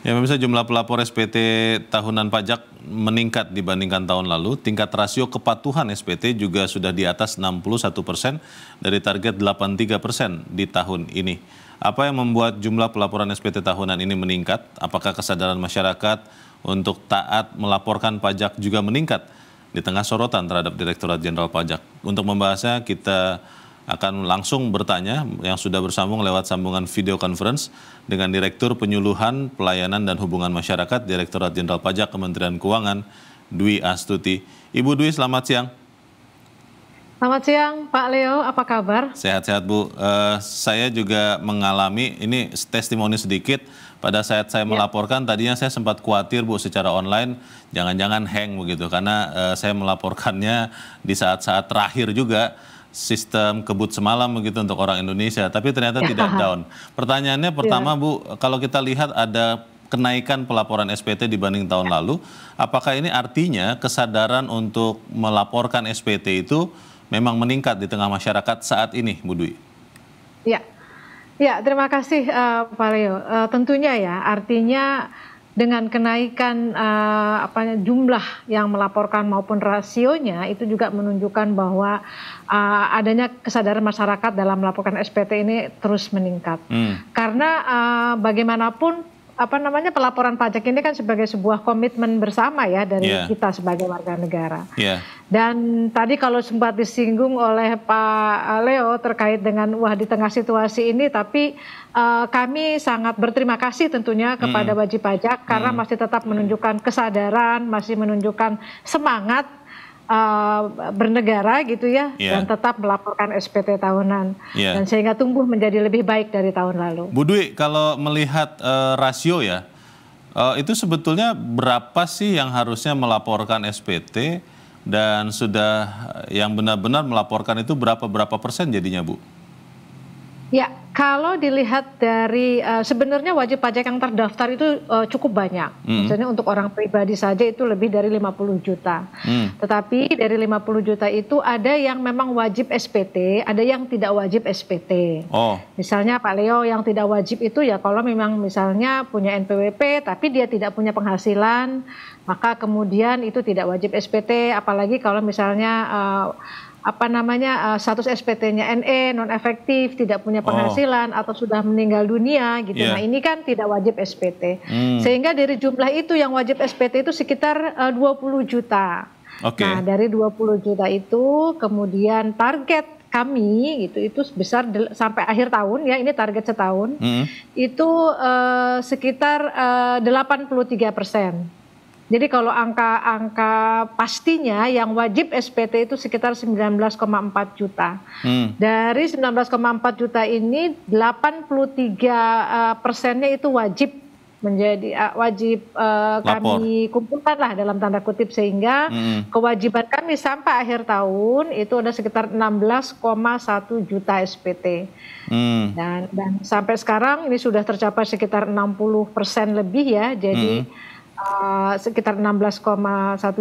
Ya, pemirsa, jumlah pelapor SPT tahunan pajak meningkat dibandingkan tahun lalu. Tingkat rasio kepatuhan SPT juga sudah di atas 61% dari target 83% di tahun ini. Apa yang membuat jumlah pelaporan SPT tahunan ini meningkat? Apakah kesadaran masyarakat untuk taat melaporkan pajak juga meningkat di tengah sorotan terhadap Direktorat Jenderal Pajak? Untuk membahasnya, kita akan langsung bertanya yang sudah bersambung lewat sambungan video conference dengan Direktur Penyuluhan Pelayanan dan Hubungan Masyarakat Direktorat Jenderal Pajak Kementerian Keuangan, Dwi Astuti. Ibu Dwi, selamat siang. Selamat siang, Pak Leo. Apa kabar? Sehat-sehat, Bu. Saya juga mengalami, ini testimoni sedikit, pada saat saya melaporkan, tadinya saya sempat khawatir, Bu, secara online, jangan-jangan hang begitu, karena saya melaporkannya di saat-saat terakhir juga, sistem kebut semalam begitu untuk orang Indonesia, tapi ternyata tidak down. Pertanyaannya pertama, Bu, kalau kita lihat ada kenaikan pelaporan SPT dibanding tahun lalu, apakah ini artinya kesadaran untuk melaporkan SPT itu memang meningkat di tengah masyarakat saat ini, Bu Dwi? Ya, terima kasih Pak Leo. Tentunya ya, artinya dengan kenaikan jumlah yang melaporkan maupun rasionya itu juga menunjukkan bahwa adanya kesadaran masyarakat dalam melaporkan SPT ini terus meningkat. Karena bagaimanapun pelaporan pajak ini kan sebagai sebuah komitmen bersama ya dari kita sebagai warga negara. Dan tadi kalau sempat disinggung oleh Pak Leo terkait dengan di tengah situasi ini, tapi kami sangat berterima kasih tentunya kepada wajib pajak karena masih tetap menunjukkan kesadaran, masih menunjukkan semangat bernegara gitu ya, dan tetap melaporkan SPT tahunan, dan sehingga tumbuh menjadi lebih baik dari tahun lalu. Bu Dwi, kalau melihat rasio ya, itu sebetulnya berapa sih yang harusnya melaporkan SPT, dan sudah yang benar-benar melaporkan itu berapa persen jadinya, Bu? Ya, kalau dilihat dari sebenarnya wajib pajak yang terdaftar itu cukup banyak. Misalnya untuk orang pribadi saja itu lebih dari 50 juta. Tetapi dari 50 juta itu ada yang memang wajib SPT, ada yang tidak wajib SPT. Misalnya Pak Leo, yang tidak wajib itu ya kalau memang misalnya punya NPWP tapi dia tidak punya penghasilan, maka kemudian itu tidak wajib SPT, apalagi kalau misalnya status SPT-nya NE, non efektif, tidak punya penghasilan atau sudah meninggal dunia gitu. Nah, ini kan tidak wajib SPT. Sehingga dari jumlah itu yang wajib SPT itu sekitar 20 juta. Nah, dari 20 juta itu kemudian target kami itu besar sampai akhir tahun ya, ini target setahun. Itu sekitar 83%. Jadi kalau angka pastinya yang wajib SPT itu sekitar 19,4 juta. Dari 19,4 juta ini 83%-nya itu wajib kami kumpulkan lah dalam tanda kutip, sehingga kewajiban kami sampai akhir tahun itu ada sekitar 16,1 juta SPT. Dan sampai sekarang ini sudah tercapai sekitar 60% lebih ya, jadi sekitar 16,1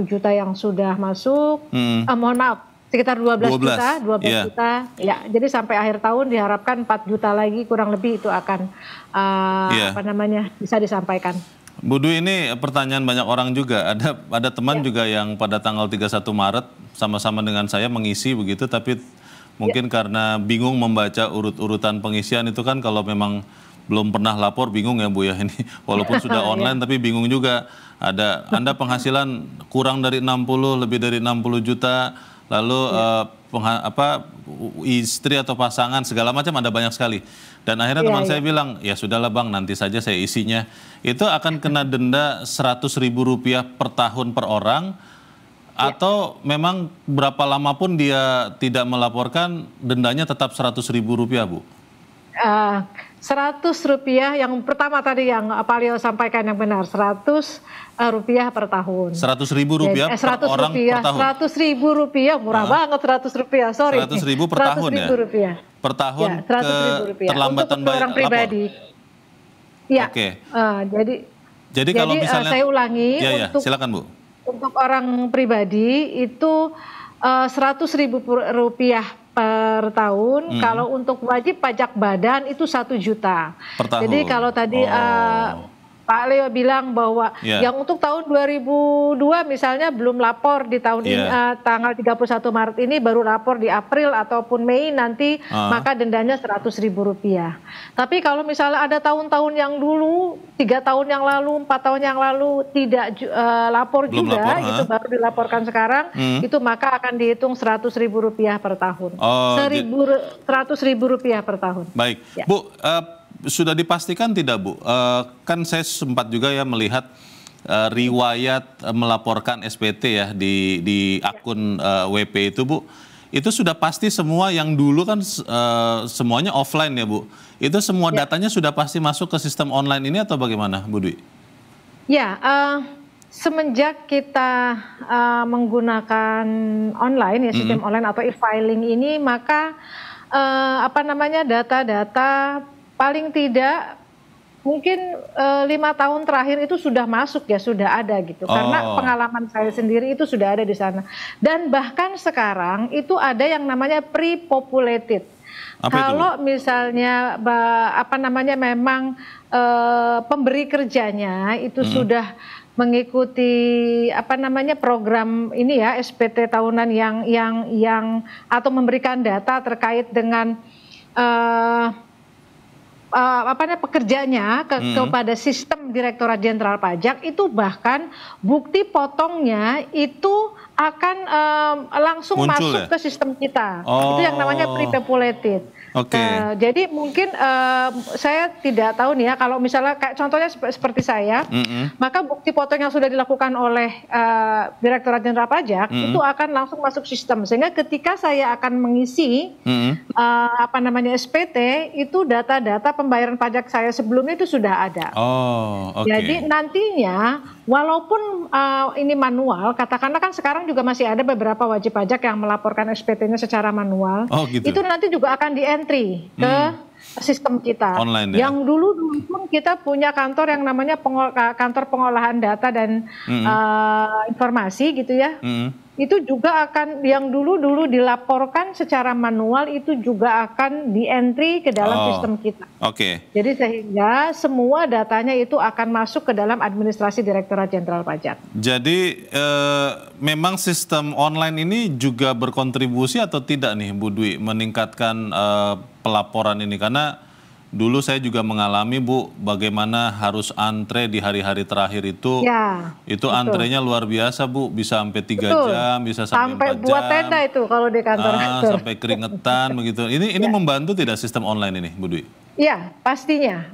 juta yang sudah masuk, mohon maaf, sekitar 12 juta, ya. Jadi sampai akhir tahun diharapkan 4 juta lagi kurang lebih itu akan bisa disampaikan. Bu Dwi, ini pertanyaan banyak orang juga. Ada teman juga yang pada tanggal 31 Maret sama-sama dengan saya mengisi begitu, tapi mungkin karena bingung membaca urut-urutan pengisian itu kan, kalau memang belum pernah lapor bingung ya Bu ya ini, walaupun sudah online tapi bingung juga. Anda penghasilan kurang dari 60, lebih dari 60 juta, lalu istri atau pasangan segala macam ada banyak sekali. Dan akhirnya teman saya bilang, ya sudahlah Bang, nanti saja saya isinya. Itu akan kena denda Rp100.000 per tahun per orang, atau memang berapa lama pun dia tidak melaporkan dendanya tetap Rp100.000, Bu? Rp100 yang pertama tadi yang Pak Leo sampaikan yang benar, Rp100 per tahun. Rp100.000 per orang per tahun. Rp100.000 murah banget, Rp100, sorry. Rp100.000 per tahun ya? Per tahun Rp100.000 terlambatan untuk orang pribadi. Ya. Jadi kalau misalnya saya ulangi, silakan Bu. Untuk orang pribadi itu Rp100.000 per tahun. Kalau untuk wajib pajak badan itu 1 juta. Per tahun. Jadi kalau tadi Pak Leo bilang bahwa yang untuk tahun 2002 misalnya belum lapor di tahun ini, tanggal 31 Maret ini baru lapor di April ataupun Mei nanti, maka dendanya Rp100.000. Tapi kalau misalnya ada tahun-tahun yang dulu, 3 tahun yang lalu, 4 tahun yang lalu tidak lapor belum juga, lapor, itu baru dilaporkan sekarang, itu maka akan dihitung Rp100.000 per tahun. Rp100.000 per tahun. Baik, Bu. Sudah dipastikan tidak, Bu? Kan saya sempat juga ya melihat riwayat melaporkan SPT ya di akun WP itu, Bu. Itu sudah pasti semua yang dulu kan semuanya offline ya, Bu. Itu semua datanya sudah pasti masuk ke sistem online ini atau bagaimana, Bu Dwi? Ya, semenjak kita menggunakan online ya, sistem online atau e-filing ini, maka data-data paling tidak mungkin 5 tahun terakhir itu sudah masuk ya, sudah ada gitu. Karena pengalaman saya sendiri itu sudah ada di sana. Dan bahkan sekarang itu ada yang namanya pre-populated. Kalau misalnya memang pemberi kerjanya itu sudah mengikuti program ini ya, SPT tahunan yang atau memberikan data terkait dengan pekerjanya kepada sistem Direktorat Jenderal Pajak, itu bahkan bukti potongnya itu akan langsung muncul masuk ke sistem kita. Itu yang namanya pre-populated. Jadi mungkin saya tidak tahu nih ya, kalau misalnya kayak contohnya seperti saya, maka bukti potong yang sudah dilakukan oleh Direktorat Jenderal Pajak itu akan langsung masuk sistem, sehingga ketika saya akan mengisi SPT, itu data-data pembayaran pajak saya sebelumnya itu sudah ada. Jadi nantinya walaupun ini manual, katakanlah kan sekarang juga masih ada beberapa wajib pajak yang melaporkan SPT-nya secara manual, itu nanti juga akan di-entry ke sistem kita. Online, ya? Yang dulu pun kita punya kantor yang namanya kantor pengolahan data dan informasi gitu ya. Itu juga akan yang dulu dilaporkan secara manual, itu juga akan di-entry ke dalam sistem kita. Jadi sehingga semua datanya itu akan masuk ke dalam administrasi Direktorat Jenderal Pajak. Jadi memang sistem online ini juga berkontribusi atau tidak nih, Bu Dwi, meningkatkan pelaporan ini? Karena dulu saya juga mengalami, Bu, bagaimana harus antre di hari-hari terakhir itu. Itu antrenya luar biasa, Bu. Bisa sampai 3 jam, bisa sampai 4 jam. Buat tenda itu kalau di kantor. Sampai keringetan begitu. Ini membantu tidak sistem online ini, Bu Dwi? Ya, pastinya.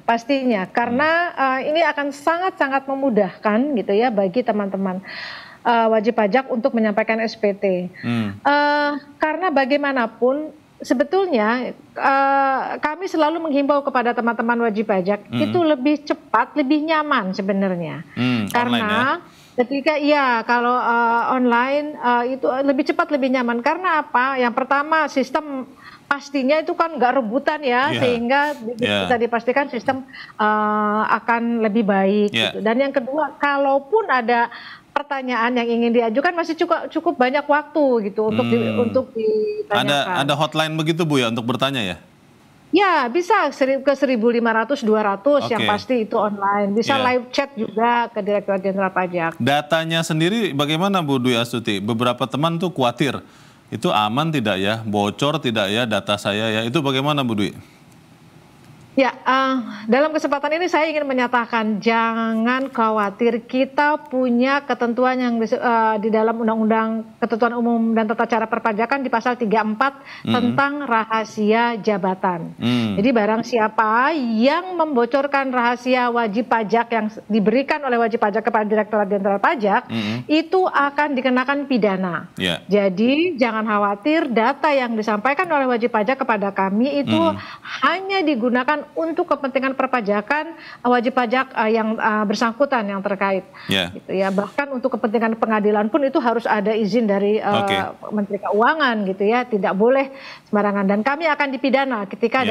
Karena ini akan sangat-sangat memudahkan gitu ya bagi teman-teman wajib pajak untuk menyampaikan SPT. Karena bagaimanapun sebetulnya kami selalu menghimbau kepada teman-teman wajib pajak itu lebih cepat, lebih nyaman sebenarnya. Karena ketika kalau online itu lebih cepat, lebih nyaman. Karena apa? Yang pertama, sistem pastinya itu kan nggak rebutan ya, sehingga bisa dipastikan sistem akan lebih baik. Gitu. Dan yang kedua, kalaupun ada pertanyaan yang ingin diajukan masih cukup banyak waktu gitu untuk ditanyakan. Ada hotline begitu, Bu, ya, untuk bertanya ya? Ya, bisa ke 1.500, 200 yang pasti itu online. Bisa live chat juga ke Direktorat Jenderal Pajak. Datanya sendiri bagaimana, Bu Dwi Astuti? Beberapa teman tuh khawatir, itu aman tidak ya? Bocor tidak ya data saya ya? Itu bagaimana, Bu Dwi? Ya, dalam kesempatan ini saya ingin menyatakan jangan khawatir, kita punya ketentuan yang di dalam Undang-Undang Ketentuan Umum dan Tata Cara Perpajakan di pasal 34 tentang rahasia jabatan. Jadi barang siapa yang membocorkan rahasia wajib pajak yang diberikan oleh wajib pajak kepada Direktorat Jenderal Pajak, itu akan dikenakan pidana. Jadi jangan khawatir, data yang disampaikan oleh wajib pajak kepada kami itu hanya digunakan untuk kepentingan perpajakan wajib pajak yang bersangkutan yang terkait. Gitu ya. Bahkan untuk kepentingan pengadilan pun itu harus ada izin dari Menteri Keuangan gitu ya, tidak boleh sembarangan, dan kami akan dipidana ketika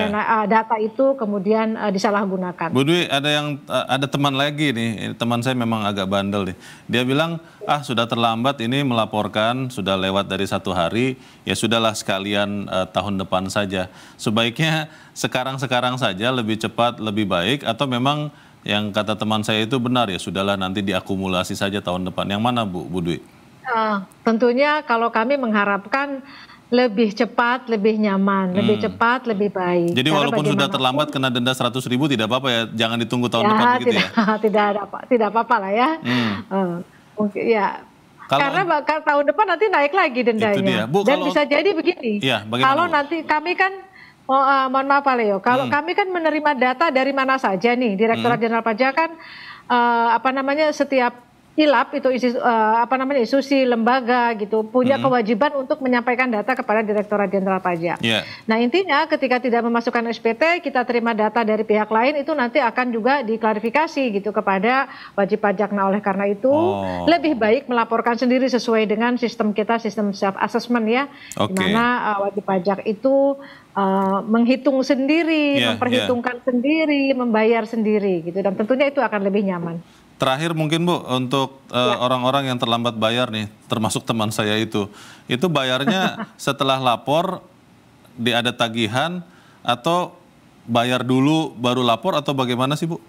data itu kemudian disalahgunakan. Bu Dwi, ada teman lagi nih, teman saya memang agak bandel nih. Dia bilang, sudah terlambat ini melaporkan, sudah lewat dari 1 hari, ya sudahlah sekalian tahun depan saja. Sebaiknya sekarang saja lebih cepat, lebih baik, atau memang Yang kata teman saya itu benar ya, sudahlah nanti diakumulasi saja tahun depan. Yang mana Bu Dwi? Tentunya kalau kami mengharapkan lebih cepat, lebih nyaman, lebih cepat, lebih baik. Jadi Karena walaupun sudah bagaimanapun, terlambat kena denda 100.000 tidak apa-apa ya, jangan ditunggu tahun ya depan begitu tidak, ya? tidak apa-apa lah ya. Mungkin ya. Kalau- Karena tahun depan nanti naik lagi Itu dia. dendanya. Bu, Dan kalau- bisa jadi begini. Iya, bagaimana, Kalau Bu? nanti kami kan, mohon maaf Pak Leo, kalau kami kan menerima data dari mana saja nih, Direktorat Jenderal Pajak kan setiap hilap itu institusi lembaga gitu punya kewajiban untuk menyampaikan data kepada Direktorat Jenderal Pajak. Iya. Nah intinya ketika tidak memasukkan SPT, kita terima data dari pihak lain itu nanti akan juga diklarifikasi gitu kepada wajib pajak. Nah oleh karena itu lebih baik melaporkan sendiri sesuai dengan sistem kita, sistem self assessment ya, Oke. di mana wajib pajak itu menghitung sendiri, memperhitungkan sendiri, membayar sendiri gitu, dan tentunya itu akan lebih nyaman. Terakhir mungkin Bu, untuk orang-orang yang terlambat bayar nih, termasuk teman saya itu bayarnya setelah lapor, ada tagihan, atau bayar dulu baru lapor, atau bagaimana sih Bu?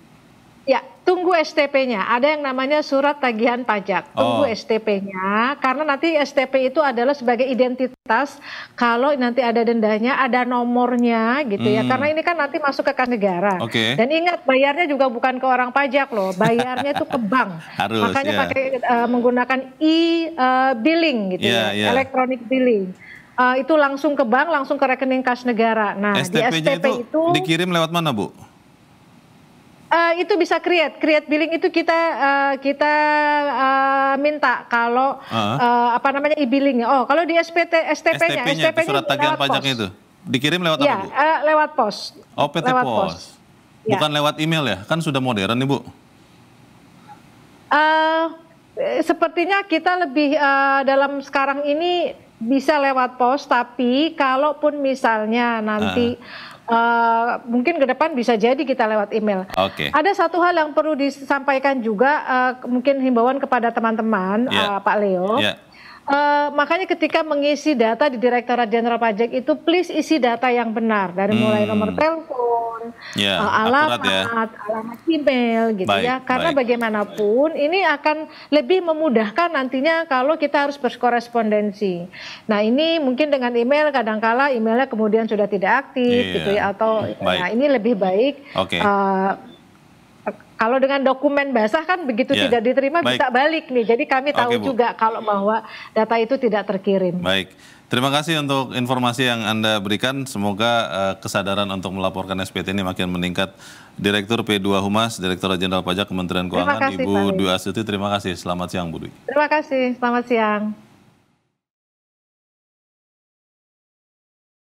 Ya, tunggu STP-nya. Ada yang namanya surat tagihan pajak. Tunggu STP-nya, karena nanti STP itu adalah sebagai identitas. Kalau nanti ada dendanya, ada nomornya gitu ya. Karena ini kan nanti masuk ke kas negara. Oke. Dan ingat, bayarnya juga bukan ke orang pajak loh. Bayarnya itu ke bank. Harus, Makanya ya. pakai menggunakan e-billing gitu Ya, ya, ya. electronic billing. Itu langsung ke bank, langsung ke rekening kas negara. Nah, di STP-nya STP itu dikirim lewat mana Bu? itu bisa create billing itu kita minta kalau e-billingnya. Oh, kalau di STP-nya STP-nya itu surat tagihan pajaknya itu dikirim lewat ya, apa Bu? Lewat pos. Oh, PT Lewat Pos. Ya. Bukan lewat email ya? Kan sudah modern nih Bu. Sepertinya kita lebih dalam sekarang ini bisa lewat pos, tapi kalaupun misalnya nanti mungkin ke depan bisa jadi kita lewat email. Oke. Ada satu hal yang perlu disampaikan juga, mungkin himbauan kepada teman-teman, Pak Leo. Ya. Makanya ketika mengisi data di Direktorat Jenderal Pajak itu please isi data yang benar, dari mulai nomor telepon, alamat email gitu ya. Karena bagaimanapun ini akan lebih memudahkan nantinya kalau kita harus berkorespondensi. Nah ini mungkin dengan email kadangkala emailnya kemudian sudah tidak aktif gitu ya, atau nah ini lebih baik. Kalau dengan dokumen basah kan begitu tidak diterima bisa balik nih. Jadi kami tahu juga kalau bahwa data itu tidak terkirim. Baik. Terima kasih untuk informasi yang Anda berikan. Semoga kesadaran untuk melaporkan SPT ini makin meningkat. Direktur P2 Humas, Direktorat Jenderal Pajak Kementerian Keuangan, Ibu Dwi Astuti. Terima kasih. Selamat siang Bu Dwi. Terima kasih. Selamat siang.